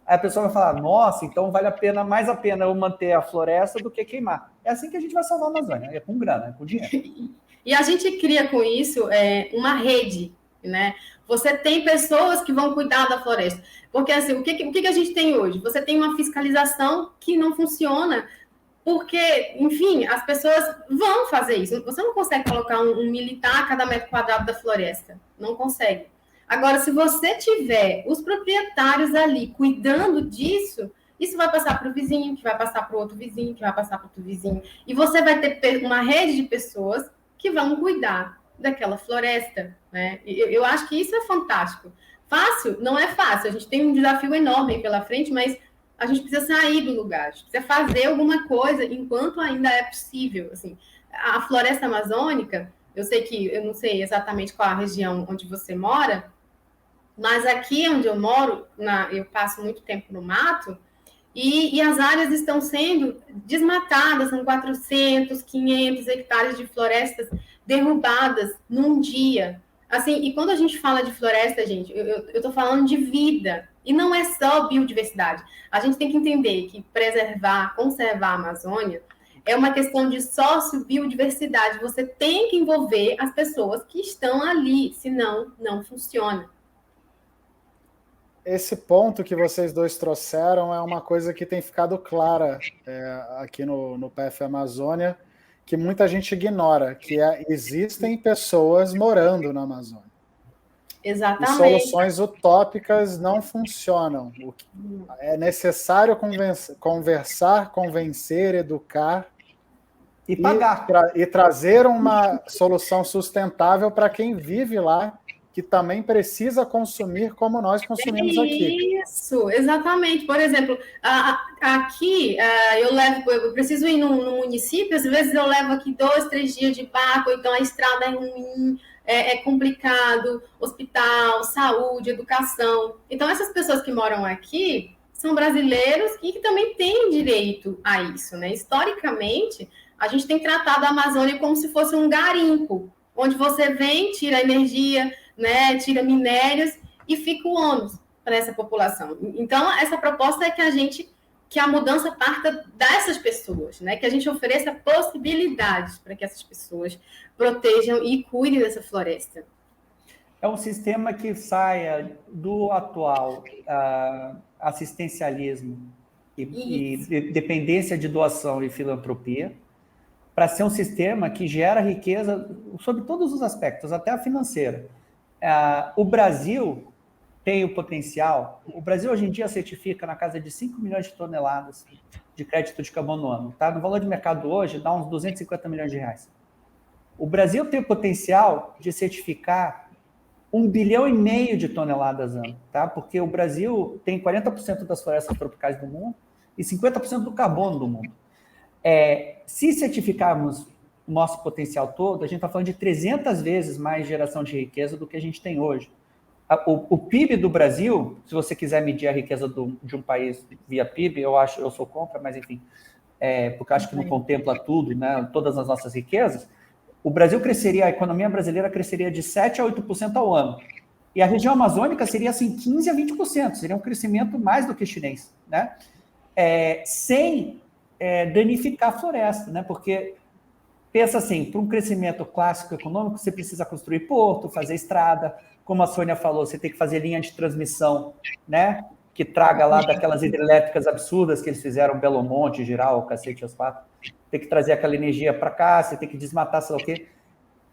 Aí a pessoa vai falar, nossa, então vale mais a pena eu manter a floresta do que queimar. É assim que a gente vai salvar a Amazônia, é com grana, é com dinheiro. E a gente cria com isso uma rede, né? Você tem pessoas que vão cuidar da floresta. Porque, assim, o que a gente tem hoje? Você tem uma fiscalização que não funciona, porque, enfim, as pessoas vão fazer isso. Você não consegue colocar um militar a cada metro quadrado da floresta. Não consegue. Agora, se você tiver os proprietários ali cuidando disso, isso vai passar para o vizinho, que vai passar para o outro vizinho, que vai passar para o outro vizinho. E você vai ter uma rede de pessoas que vão cuidar daquela floresta, né? Eu acho que isso é fantástico. Fácil? Não é fácil. A gente tem um desafio enorme aí pela frente, mas a gente precisa sair do lugar, a gente precisa fazer alguma coisa enquanto ainda é possível. Assim, a floresta amazônica, eu não sei exatamente qual a região onde você mora, mas aqui onde eu moro, eu passo muito tempo no mato, e as áreas estão sendo desmatadas, são 400, 500 hectares de florestas derrubadas num dia. Assim, e quando a gente fala de floresta, gente, eu estou falando de vida, e não é só biodiversidade. A gente tem que entender que conservar a Amazônia é uma questão de sócio-biodiversidade. Você tem que envolver as pessoas que estão ali, senão não funciona. Esse ponto que vocês dois trouxeram é uma coisa que tem ficado clara aqui no PF Amazônia, que muita gente ignora, que existem pessoas morando na Amazônia. Exatamente. E soluções utópicas não funcionam. É necessário conversar, convencer, educar e pagar. E trazer uma solução sustentável para quem vive lá, que também precisa consumir como nós consumimos aqui. Isso, exatamente. Por exemplo, aqui eu preciso ir num município, às vezes eu levo aqui 2, 3 dias de barco, então a estrada é ruim, é complicado, hospital, saúde, educação. Então, essas pessoas que moram aqui são brasileiros e que também têm direito a isso, né? Historicamente, a gente tem tratado a Amazônia como se fosse um garimpo, onde você vem, tira energia, né, tira minérios e fica o ônus para essa população. Então, essa proposta é que a mudança parta dessas pessoas, né, que a gente ofereça possibilidades para que essas pessoas protejam e cuidem dessa floresta. É um sistema que saia do atual assistencialismo e dependência de doação e filantropia, para ser um sistema que gera riqueza sobre todos os aspectos, até a financeira. O Brasil tem o potencial. O Brasil, hoje em dia, certifica na casa de 5 milhões de toneladas de crédito de carbono no ano. Tá? No valor de mercado hoje, dá uns 250 milhões de reais. O Brasil tem o potencial de certificar 1,5 bilhão de toneladas ano, tá? Porque o Brasil tem 40% das florestas tropicais do mundo e 50% do carbono do mundo. Se certificarmos o nosso potencial todo, a gente está falando de 300 vezes mais geração de riqueza do que a gente tem hoje. O PIB do Brasil, se você quiser medir a riqueza de um país via PIB, eu sou contra, mas enfim, porque eu acho que não contempla tudo, né, todas as nossas riquezas, a economia brasileira cresceria de 7% a 8% ao ano. E a região amazônica seria assim 15% a 20%, seria um crescimento mais do que chinês, né? Sem danificar a floresta, né? Porque pensa assim, para um crescimento clássico econômico, você precisa construir porto, fazer estrada, como a Sônia falou, você tem que fazer linha de transmissão, né? Que traga lá daquelas hidrelétricas absurdas que eles fizeram, Belo Monte, Giral, cacete, os quatro. Tem que trazer aquela energia para cá, você tem que desmatar, sei lá o quê.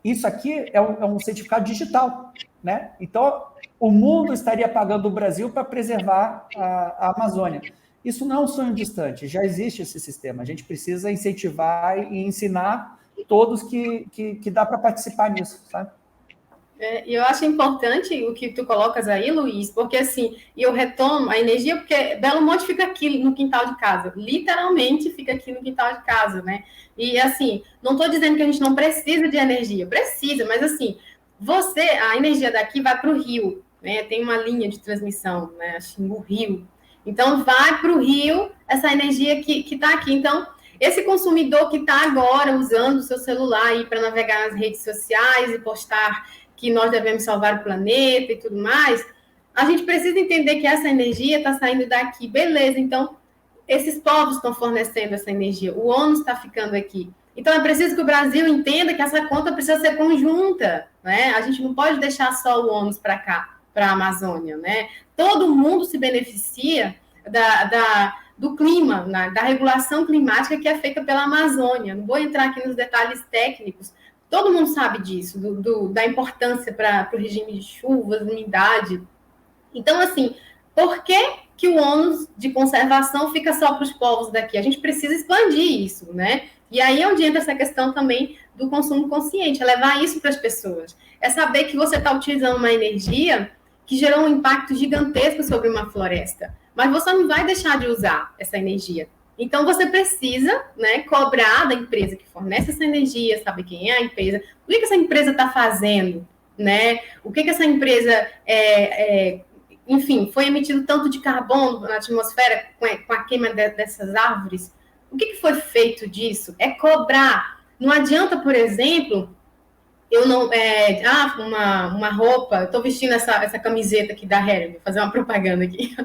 Isso aqui é um certificado digital, né? Então, o mundo estaria pagando o Brasil para preservar a Amazônia. Isso não é um sonho distante, já existe esse sistema. A gente precisa incentivar e ensinar todos que dá para participar nisso, sabe? E eu acho importante o que tu colocas aí, Luiz, porque assim, eu retomo a energia, porque Belo Monte fica aqui no quintal de casa, literalmente fica aqui no quintal de casa, né? E assim, não estou dizendo que a gente não precisa de energia, precisa, mas assim, a energia daqui vai para o rio, né? Tem uma linha de transmissão, né? Assim, o rio. Então, vai para o rio essa energia que está aqui. Então, esse consumidor que está agora usando o seu celular aí para navegar nas redes sociais e postar que nós devemos salvar o planeta e tudo mais, a gente precisa entender que essa energia está saindo daqui, beleza, então esses povos estão fornecendo essa energia, o ONU está ficando aqui. Então é preciso que o Brasil entenda que essa conta precisa ser conjunta, né? A gente não pode deixar só o ônus para cá, para a Amazônia, né? Todo mundo se beneficia do clima, da regulação climática que é feita pela Amazônia. Não vou entrar aqui nos detalhes técnicos, todo mundo sabe disso, da importância para o regime de chuvas, umidade. Então, assim, por que o ônus de conservação fica só para os povos daqui? A gente precisa expandir isso, né? E aí é onde entra essa questão também do consumo consciente, é levar isso para as pessoas. É saber que você está utilizando uma energia que gerou um impacto gigantesco sobre uma floresta, mas você não vai deixar de usar essa energia. Então, você precisa, né, cobrar da empresa que fornece essa energia, saber quem é a empresa, o que essa empresa está fazendo, né? O que essa empresa, enfim, foi emitido tanto de carbono na atmosfera com a queima dessas árvores? O que foi feito disso? É cobrar. Não adianta, por exemplo, eu não... uma roupa... Eu estou vestindo essa camiseta aqui da Hering, vou fazer uma propaganda aqui.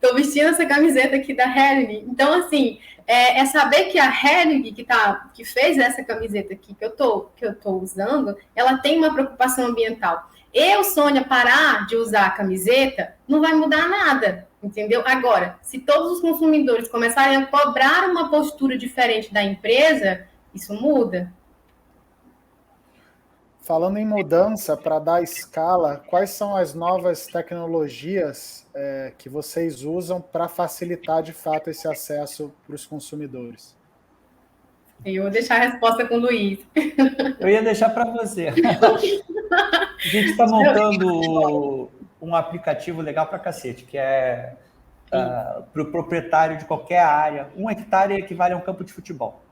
Estou vestindo essa camiseta aqui da Hering. Então, assim, é saber que a Hering, que fez essa camiseta aqui que eu tô usando, ela tem uma preocupação ambiental. Eu, Sônia, parar de usar a camiseta, não vai mudar nada, entendeu? Agora, se todos os consumidores começarem a cobrar uma postura diferente da empresa, isso muda. Falando em mudança, para dar escala, quais são as novas tecnologias que vocês usam para facilitar, de fato, esse acesso para os consumidores? Eu vou deixar a resposta com o Luiz. Eu ia deixar para você. A gente está montando um aplicativo legal para cacete, que é para o proprietário de qualquer área. 1 hectare equivale a um campo de futebol.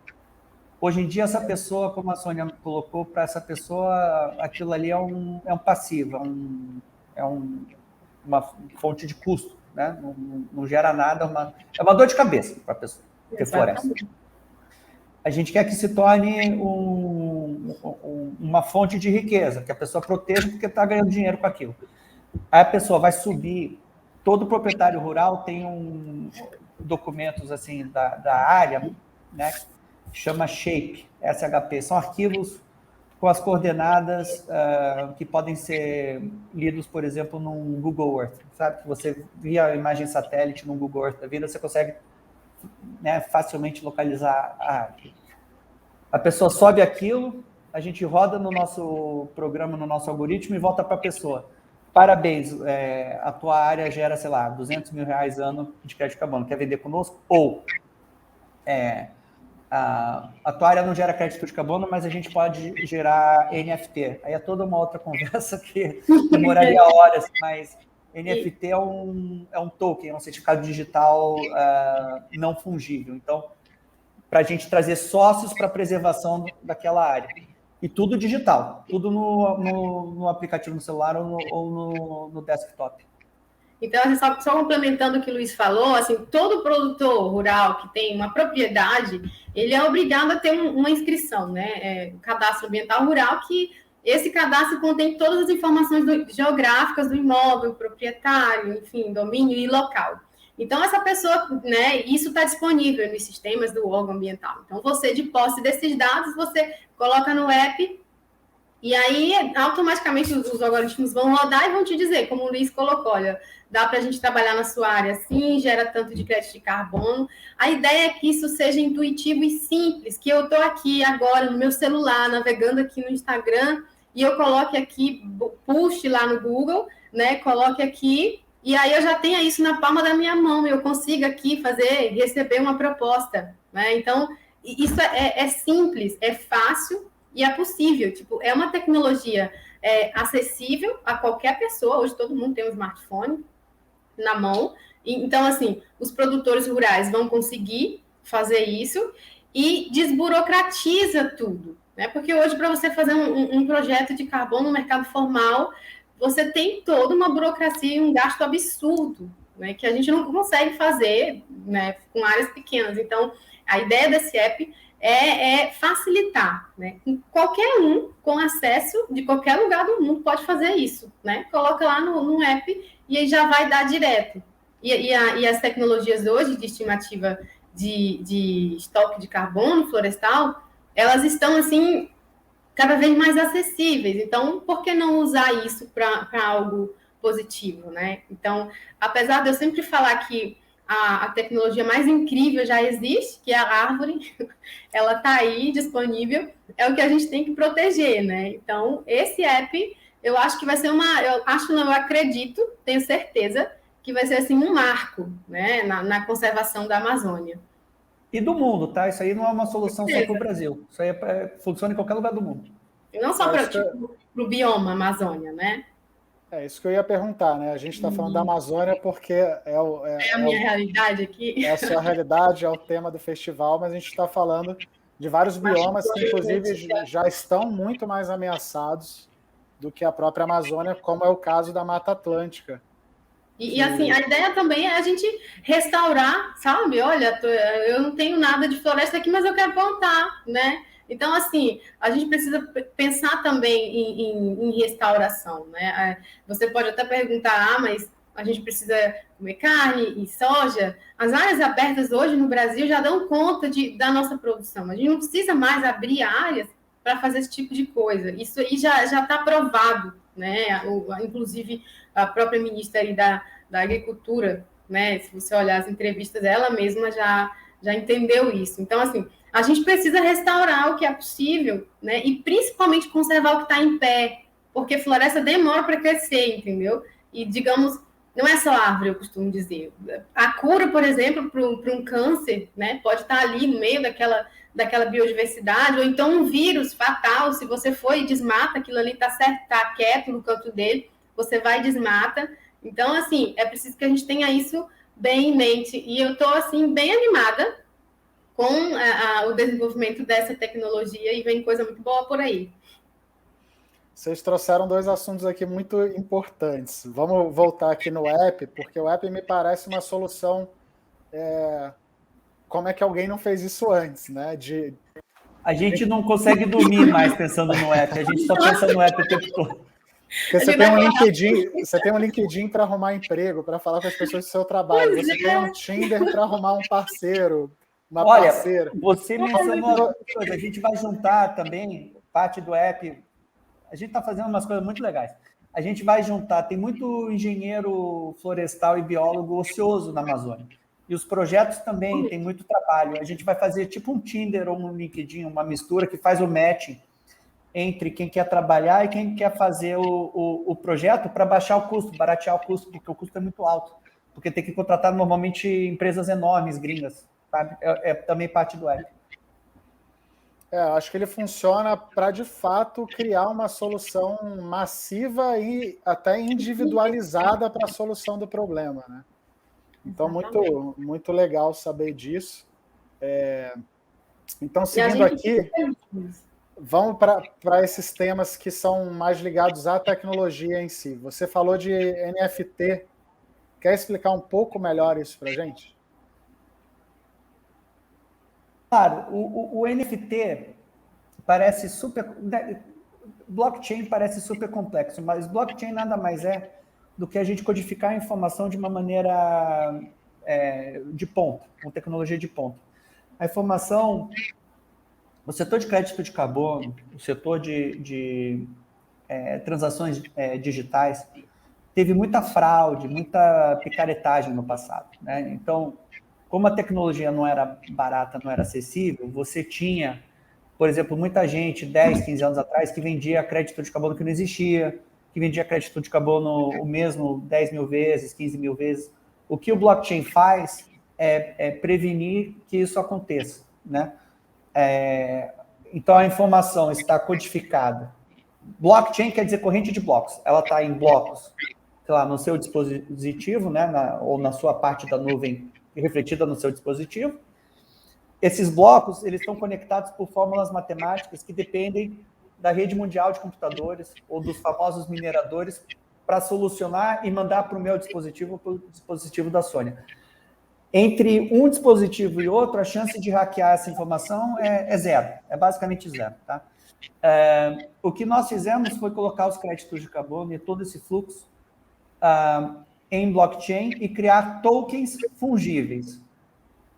Hoje em dia, essa pessoa, como a Sônia colocou, para essa pessoa, aquilo ali é um passivo, é uma fonte de custo, né? Não gera nada, é uma dor de cabeça para a pessoa ter floresta. A gente quer que se torne uma fonte de riqueza, que a pessoa proteja porque está ganhando dinheiro com aquilo. Aí a pessoa vai subir, todo proprietário rural tem documentos assim da área, né? Chama SHAPE, SHP, são arquivos com as coordenadas que podem ser lidos, por exemplo, num Google Earth, sabe? Que você via a imagem satélite no Google Earth da vida, você consegue, né, facilmente localizar a área. A pessoa sobe aquilo, a gente roda no nosso programa, no nosso algoritmo e volta para a pessoa. Parabéns, a tua área gera, sei lá, R$200 mil ano de crédito de carbono, quer vender conosco? Ou a tua área não gera crédito de carbono, mas a gente pode gerar NFT. Aí é toda uma outra conversa que demoraria horas, mas NFT é um token, é um certificado digital não fungível. Então, para a gente trazer sócios para a preservação daquela área. E tudo digital, tudo no aplicativo no celular ou no desktop. Então, só complementando o que o Luiz falou, assim, todo produtor rural que tem uma propriedade, ele é obrigado a ter uma inscrição, né? Cadastro ambiental rural, que esse cadastro contém todas as informações geográficas do imóvel, proprietário, enfim, domínio e local. Então, essa pessoa, né, isso está disponível nos sistemas do órgão ambiental. Então, você, de posse desses dados, você coloca no app e aí, automaticamente, os algoritmos vão rodar e vão te dizer, como o Luiz colocou, olha, dá para a gente trabalhar na sua área assim, gera tanto de crédito de carbono. A ideia é que isso seja intuitivo e simples, que eu estou aqui agora no meu celular, navegando aqui no Instagram, e eu coloque aqui, puxe lá no Google, né, coloque aqui, e aí eu já tenho isso na palma da minha mão, eu consigo aqui receber uma proposta, né? Então, isso é simples, é fácil, e é possível, tipo, é uma tecnologia acessível a qualquer pessoa. Hoje todo mundo tem um smartphone na mão. Então, assim, os produtores rurais vão conseguir fazer isso e desburocratiza tudo, né? Porque hoje, para você fazer um projeto de carbono no mercado formal, você tem toda uma burocracia e um gasto absurdo, né? Que a gente não consegue fazer, né, com áreas pequenas. Então, a ideia desse app é facilitar, né? Qualquer um com acesso de qualquer lugar do mundo pode fazer isso, né? Coloca lá no app e aí já vai dar direto. E as tecnologias hoje de estimativa de estoque de carbono florestal, elas estão, assim, cada vez mais acessíveis. Então, por que não usar isso para algo positivo, né? Então, apesar de eu sempre falar que a tecnologia mais incrível já existe, que é a árvore, ela está aí disponível, é o que a gente tem que proteger, né? Então, esse app, eu acho que vai ser eu acredito, tenho certeza, que vai ser, assim, um marco, né, na conservação da Amazônia. E do mundo, tá? Isso aí não é uma solução só para o Brasil. Isso aí funciona em qualquer lugar do mundo. E não só para o bioma Amazônia, né? É isso que eu ia perguntar, né? A gente está falando da Amazônia porque é a minha realidade aqui. É a sua realidade, é o tema do festival, mas a gente está falando de vários biomas que, inclusive, já estão muito mais ameaçados do que a própria Amazônia, como é o caso da Mata Atlântica. E assim, a ideia também é a gente restaurar, sabe? Olha, eu não tenho nada de floresta aqui, mas eu quero plantar, né? Então, assim, a gente precisa pensar também em restauração, né? Você pode até perguntar, mas a gente precisa comer carne e soja. As áreas abertas hoje no Brasil já dão conta da nossa produção. A gente não precisa mais abrir áreas para fazer esse tipo de coisa. Isso aí já está provado, né? Inclusive, a própria ministra aí da Agricultura, né? Se você olhar as entrevistas, ela mesma já entendeu isso. Então, assim, a gente precisa restaurar o que é possível, né? E principalmente conservar o que está em pé, porque floresta demora para crescer, entendeu? E, digamos, não é só árvore, eu costumo dizer. A cura, por exemplo, para um câncer, né? Pode estar ali no meio daquela biodiversidade, ou então um vírus fatal, se você for e desmata, aquilo ali está certo, tá quieto no canto dele, você vai e desmata. Então, assim, é preciso que a gente tenha isso bem em mente. E eu estou, assim, bem animada com o desenvolvimento dessa tecnologia e vem coisa muito boa por aí. Vocês trouxeram dois assuntos aqui muito importantes. Vamos voltar aqui no app, porque o app me parece uma solução... Como é que alguém não fez isso antes, né? A gente não consegue dormir mais pensando no app, a gente só pensa no app o tempo todo. Porque você tem um LinkedIn para arrumar emprego, para falar com as pessoas do seu trabalho. Você tem um Tinder para arrumar um parceiro, uma parceira. Você mencionou coisa, a gente vai juntar também parte do app. A gente está fazendo umas coisas muito legais. A gente vai juntar, tem muito engenheiro florestal e biólogo ocioso na Amazônia. E os projetos também têm muito trabalho. A gente vai fazer tipo um Tinder ou um LinkedIn, uma mistura que faz o matching entre quem quer trabalhar e quem quer fazer o projeto para baixar o custo, baratear o custo, porque o custo é muito alto. Porque tem que contratar normalmente empresas enormes, gringas, sabe? É também parte do app. Acho que ele funciona para, de fato, criar uma solução massiva e até individualizada para a solução do problema, né? Então, muito, muito legal saber disso. Então, seguindo aqui, vamos para esses temas que são mais ligados à tecnologia em si. Você falou de NFT. Quer explicar um pouco melhor isso para a gente? Claro, o NFT parece super... Blockchain parece super complexo, mas blockchain nada mais é do que a gente codificar a informação de uma maneira de ponta, com tecnologia de ponta. A informação, o setor de crédito de carbono, o setor de transações digitais, teve muita fraude, muita picaretagem no passado, né? Então, como a tecnologia não era barata, não era acessível, você tinha, por exemplo, muita gente, 10, 15 anos atrás, que vendia crédito de carbono que não existia, que vendia crédito de carbono o mesmo 10 mil vezes, 15 mil vezes. O que o blockchain faz é prevenir que isso aconteça, né? Então, a informação está codificada Blockchain quer dizer corrente de blocos. Ela está em blocos, sei lá, no seu dispositivo, né, ou na sua parte da nuvem refletida no seu dispositivo. Esses blocos, eles estão conectados por fórmulas matemáticas que dependem da rede mundial de computadores ou dos famosos mineradores para solucionar e mandar para o meu dispositivo, para o dispositivo da Sônia. Entre um dispositivo e outro, a chance de hackear essa informação é zero, é basicamente zero. Tá? O que nós fizemos foi colocar os créditos de carbono e todo esse fluxo em blockchain e criar tokens fungíveis.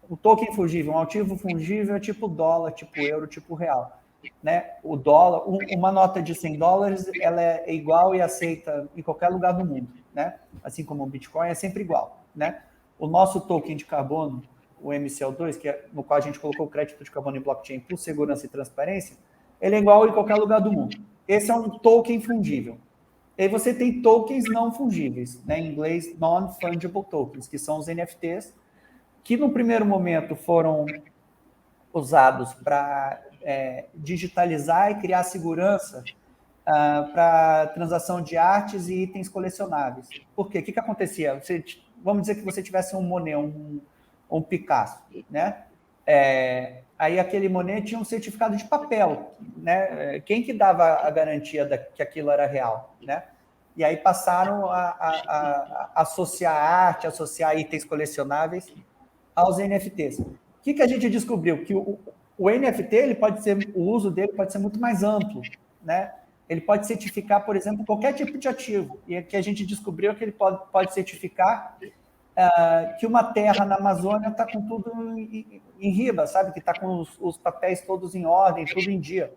O token fungível, um ativo fungível é tipo dólar, tipo euro, tipo real. Né? O dólar, uma nota de $100, ela é igual e aceita em qualquer lugar do mundo. Né? Assim como o Bitcoin é sempre igual. Né? O nosso token de carbono, o MCL2, no qual a gente colocou o crédito de carbono em blockchain por segurança e transparência, ele é igual em qualquer lugar do mundo. Esse é um token fungível. E aí você tem tokens não fungíveis, né? Em inglês, non-fungible tokens, que são os NFTs, que no primeiro momento foram usados para digitalizar e criar segurança para transação de artes e itens colecionáveis. Por quê? O que acontecia? Vamos dizer que você tivesse um Monet, um Picasso, né? Aí aquele Monet tinha um certificado de papel, né? Quem que dava a garantia que aquilo era real, né? E aí passaram a associar arte, associar itens colecionáveis aos NFTs. O que a gente descobriu? Que o NFT, o uso dele pode ser muito mais amplo, né? Ele pode certificar, por exemplo, qualquer tipo de ativo. E o que a gente descobriu é que ele pode certificar que uma terra na Amazônia está com tudo em riba, sabe? Que está com os papéis todos em ordem, tudo em dia.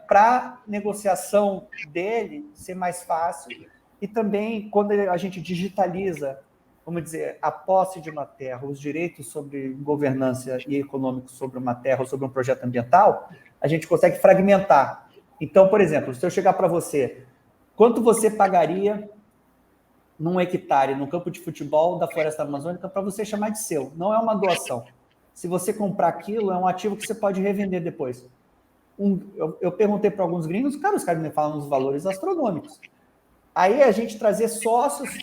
Para negociação dele ser mais fácil. E também, quando a gente digitaliza, vamos dizer, a posse de uma terra, os direitos sobre governança e econômicos sobre uma terra ou sobre um projeto ambiental, a gente consegue fragmentar. Então, por exemplo, se eu chegar para você, quanto você pagaria num hectare no campo de futebol da Floresta Amazônica para você chamar de seu? Não é uma doação. Se você comprar aquilo, é um ativo que você pode revender depois. Eu perguntei para alguns gringos, os caras me falam uns valores astronômicos. Aí a gente trazer sócios,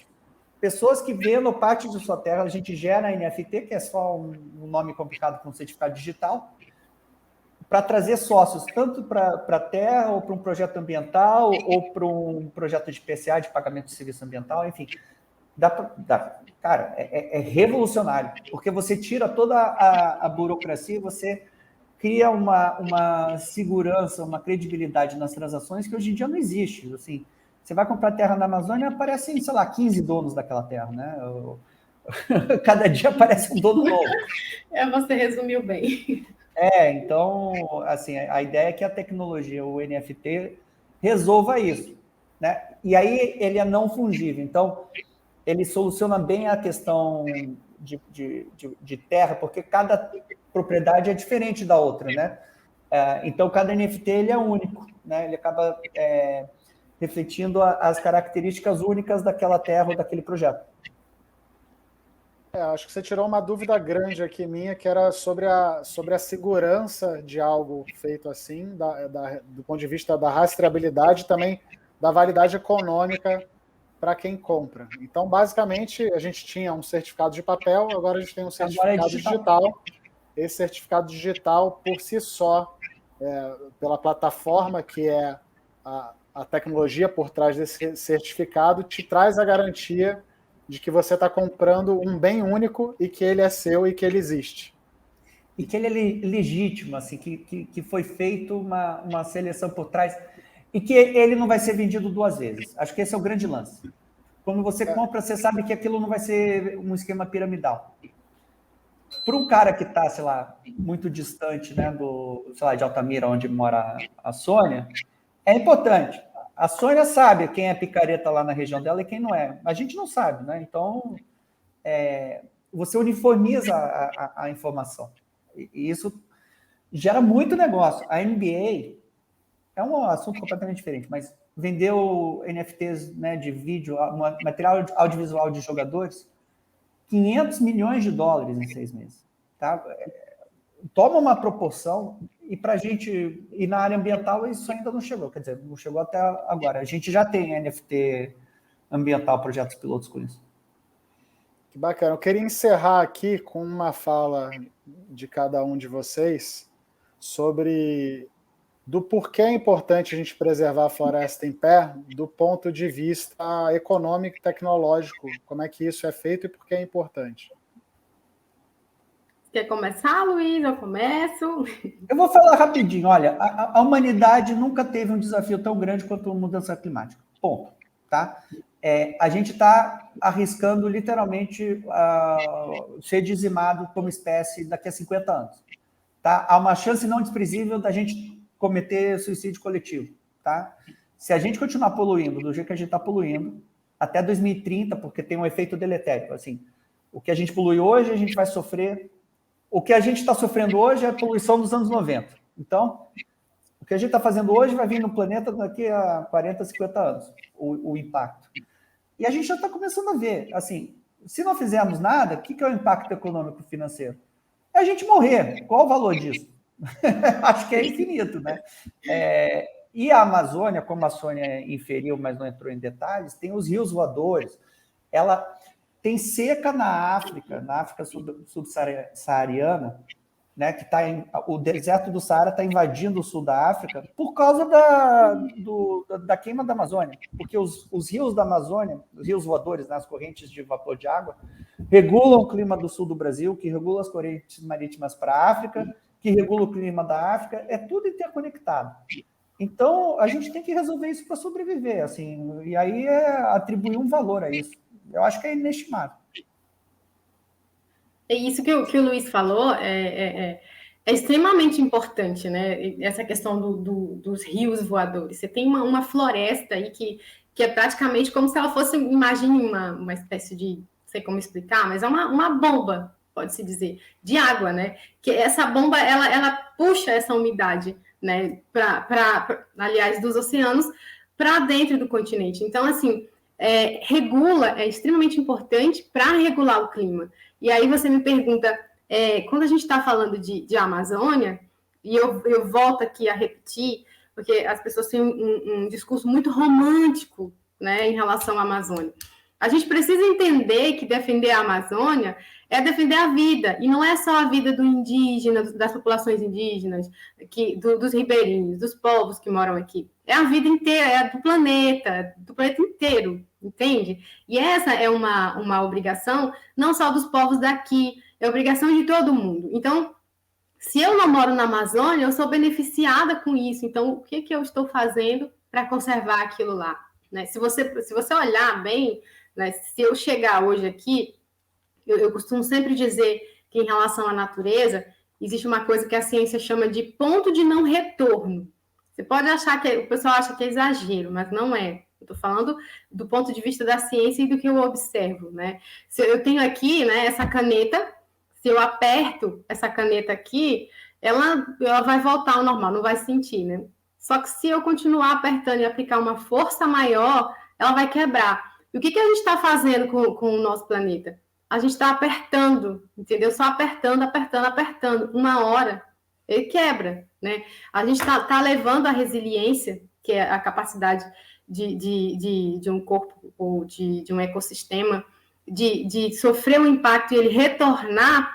pessoas que vendam parte de sua terra, a gente gera NFT, que é só um nome complicado para um certificado digital, para trazer sócios, tanto para a terra, ou para um projeto ambiental, ou para um projeto de PCA, de pagamento de serviço ambiental, enfim. Cara, é revolucionário, porque você tira toda a burocracia, você cria uma segurança, uma credibilidade nas transações que hoje em dia não existe. Assim, você vai comprar terra na Amazônia, aparecem, sei lá, 15 donos daquela terra, né? Cada dia aparece um dono novo. Você resumiu bem. Então, assim, a ideia é que a tecnologia, o NFT, resolva isso, né? E aí ele é não fungível. Então, ele soluciona bem a questão de terra, porque cada propriedade é diferente da outra, né? Então, cada NFT ele é único, né? Ele acaba refletindo as características únicas daquela terra ou daquele projeto. Acho que você tirou uma dúvida grande aqui minha, que era sobre a segurança de algo feito assim, do ponto de vista da rastreabilidade e também da validade econômica para quem compra. Então, basicamente, a gente tinha um certificado de papel, agora a gente tem um certificado digital. Esse certificado digital, por si só, pela plataforma que é a tecnologia por trás desse certificado, te traz a garantia de que você está comprando um bem único e que ele é seu e que ele existe. E que ele é legítimo, assim, que foi feito uma seleção por trás e que ele não vai ser vendido duas vezes. Acho que esse é o grande lance. Quando você compra, você sabe que aquilo não vai ser um esquema piramidal. Para um cara que está, sei lá, muito distante, né, de Altamira, onde mora a Sônia, é importante. A Sônia sabe quem é picareta lá na região dela e quem não é. A gente não sabe, né? Então, você uniformiza a informação. E isso gera muito negócio. A NBA é um assunto completamente diferente, mas vendeu NFTs, né, de vídeo, material audiovisual de jogadores, $500 milhões em 6 meses. Tá? Toma uma proporção E para a gente, e na área ambiental, isso ainda não chegou, quer dizer, não chegou até agora. A gente já tem NFT ambiental, projetos pilotos com isso. Que bacana. Eu queria encerrar aqui com uma fala de cada um de vocês sobre do porquê é importante a gente preservar a floresta em pé do ponto de vista econômico e tecnológico. Como é que isso é feito e por que é importante? Quer começar, Luiz? Eu começo. Eu vou falar rapidinho. Olha, a humanidade nunca teve um desafio tão grande quanto a mudança climática. Ponto. Tá? A gente está arriscando literalmente ser dizimado como espécie daqui a 50 anos. Tá? Há uma chance não desprezível da gente cometer suicídio coletivo. Tá? Se a gente continuar poluindo do jeito que a gente está poluindo, até 2030, porque tem um efeito deletério. Assim, o que a gente polui hoje, a gente vai sofrer. O que a gente está sofrendo hoje é a poluição dos anos 90. Então, o que a gente está fazendo hoje vai vir no planeta daqui a 40, 50 anos, o impacto. E a gente já está começando a ver, assim, se não fizermos nada, o que é o impacto econômico financeiro? É a gente morrer. Qual o valor disso? Acho que é infinito, né? E a Amazônia, como a Sônia inferiu, mas não entrou em detalhes, tem os rios voadores. Ela tem seca na África subsaariana, né, que o deserto do Saara está invadindo o sul da África por causa da queima da Amazônia, porque os rios da Amazônia, os rios voadores, né, as correntes de vapor de água, regulam o clima do sul do Brasil, que regula as correntes marítimas para a África, que regula o clima da África, é tudo interconectado. Então, a gente tem que resolver isso para sobreviver, assim, e aí atribuir um valor a isso. Eu acho que é inestimável. É isso que o Luiz falou, é extremamente importante, né? Essa questão dos rios voadores. Você tem uma floresta aí que é praticamente como se ela fosse, imagine uma espécie de, não sei como explicar, mas é uma bomba, pode-se dizer, de água, né? Que essa bomba, ela puxa essa umidade, né? Aliás, dos oceanos para dentro do continente. Então, assim, regula, é extremamente importante para regular o clima. E aí você me pergunta, quando a gente está falando de Amazônia, e eu volto aqui a repetir, porque as pessoas têm um discurso muito romântico, né, em relação à Amazônia. A gente precisa entender que defender a Amazônia é defender a vida, e não é só a vida do indígena, das populações indígenas, dos ribeirinhos, dos povos que moram aqui. É a vida inteira, é do planeta inteiro, entende? E essa é uma obrigação não só dos povos daqui, é obrigação de todo mundo. Então, se eu não moro na Amazônia, eu sou beneficiada com isso. Então, o que eu estou fazendo para conservar aquilo lá? Né? Se você olhar bem, né, se eu chegar hoje aqui, eu costumo sempre dizer que em relação à natureza, existe uma coisa que a ciência chama de ponto de não retorno. Você pode achar o pessoal acha que é exagero, mas não é. Eu estou falando do ponto de vista da ciência e do que eu observo, né? Se eu tenho aqui, né, essa caneta, se eu aperto essa caneta aqui, ela vai voltar ao normal, não vai sentir, né? Só que se eu continuar apertando e aplicar uma força maior, ela vai quebrar. E o que a gente está fazendo com o nosso planeta? A gente está apertando, entendeu? Só apertando. Uma hora, ele quebra, né? A gente está levando a resiliência, que é a capacidade de um corpo ou de um ecossistema, de sofrer um impacto e ele retornar.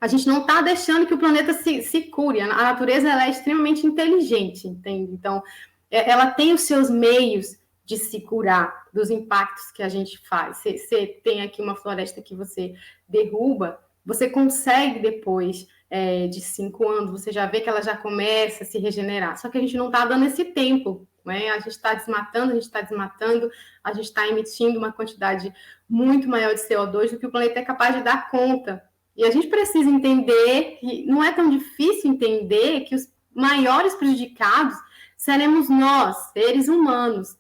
A gente não está deixando que o planeta se cure. A natureza ela é extremamente inteligente, entende? Então, ela tem os seus meios de se curar dos impactos que a gente faz. Você tem aqui uma floresta que você derruba, você consegue depois de 5 anos, você já vê que ela já começa a se regenerar. Só que a gente não está dando esse tempo, né? A gente está desmatando, a gente está emitindo uma quantidade muito maior de CO2 do que o planeta é capaz de dar conta. E a gente precisa entender que não é tão difícil entender que os maiores prejudicados seremos nós, seres humanos.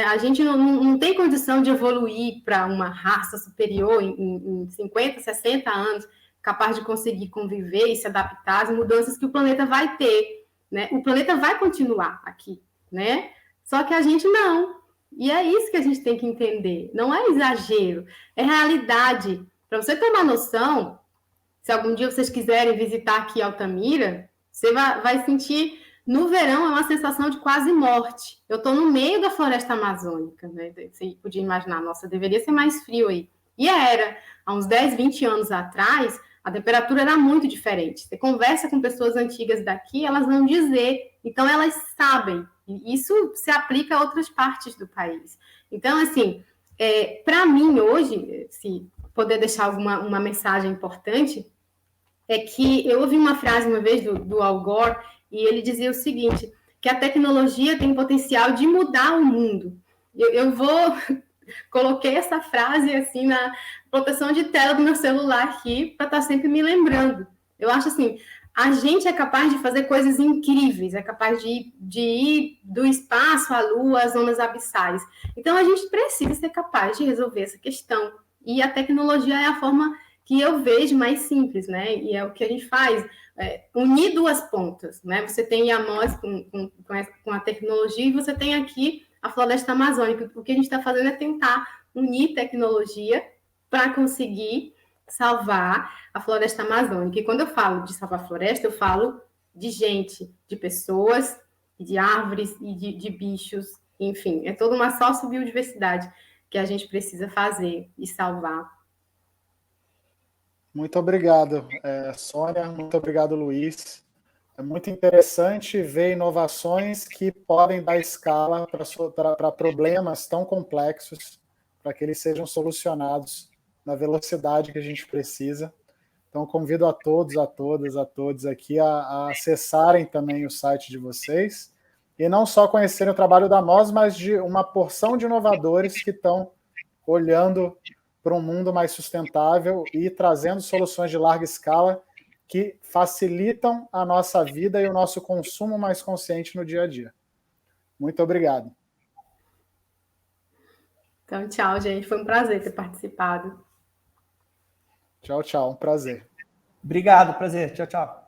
A gente não tem condição de evoluir para uma raça superior em 50, 60 anos, capaz de conseguir conviver e se adaptar às mudanças que o planeta vai ter. Né? O planeta vai continuar aqui, né? Só que a gente não. E é isso que a gente tem que entender. Não é exagero, é realidade. Para você ter uma noção, se algum dia vocês quiserem visitar aqui Altamira, Você vai sentir, no verão, é uma sensação de quase morte. Eu estou no meio da floresta amazônica, né? Você podia imaginar, nossa, deveria ser mais frio aí. E era. Há uns 10, 20 anos atrás, a temperatura era muito diferente. Você conversa com pessoas antigas daqui, elas vão dizer. Então, elas sabem. E isso se aplica a outras partes do país. Então, assim, para mim, hoje, se poder deixar uma mensagem importante, é que eu ouvi uma frase uma vez do Al Gore, e ele dizia o seguinte, que a tecnologia tem potencial de mudar o mundo. Coloquei essa frase assim na proteção de tela do meu celular aqui para estar sempre me lembrando. Eu acho assim, a gente é capaz de fazer coisas incríveis, é capaz de ir do espaço à lua, às zonas abissais. Então, a gente precisa ser capaz de resolver essa questão. E a tecnologia é a forma que eu vejo mais simples, né? E é o que a gente faz, unir duas pontas, né? Você tem Iamós com a tecnologia e você tem aqui a floresta amazônica. O que a gente está fazendo é tentar unir tecnologia para conseguir salvar a floresta amazônica. E quando eu falo de salvar a floresta, eu falo de gente, de pessoas, de árvores e de bichos, enfim, é toda uma sociobiodiversidade que a gente precisa fazer e salvar. Muito obrigado, Sônia. Muito obrigado, Luiz. É muito interessante ver inovações que podem dar escala para problemas tão complexos, para que eles sejam solucionados na velocidade que a gente precisa. Então, convido a todos, a todas, a todos aqui a acessarem também o site de vocês e não só conhecerem o trabalho da MOS, mas de uma porção de inovadores que estão olhando para um mundo mais sustentável e trazendo soluções de larga escala que facilitam a nossa vida e o nosso consumo mais consciente no dia a dia. Muito obrigado. Então, tchau, gente. Foi um prazer ter participado. Tchau, tchau. Um prazer. Obrigado, prazer. Tchau, tchau.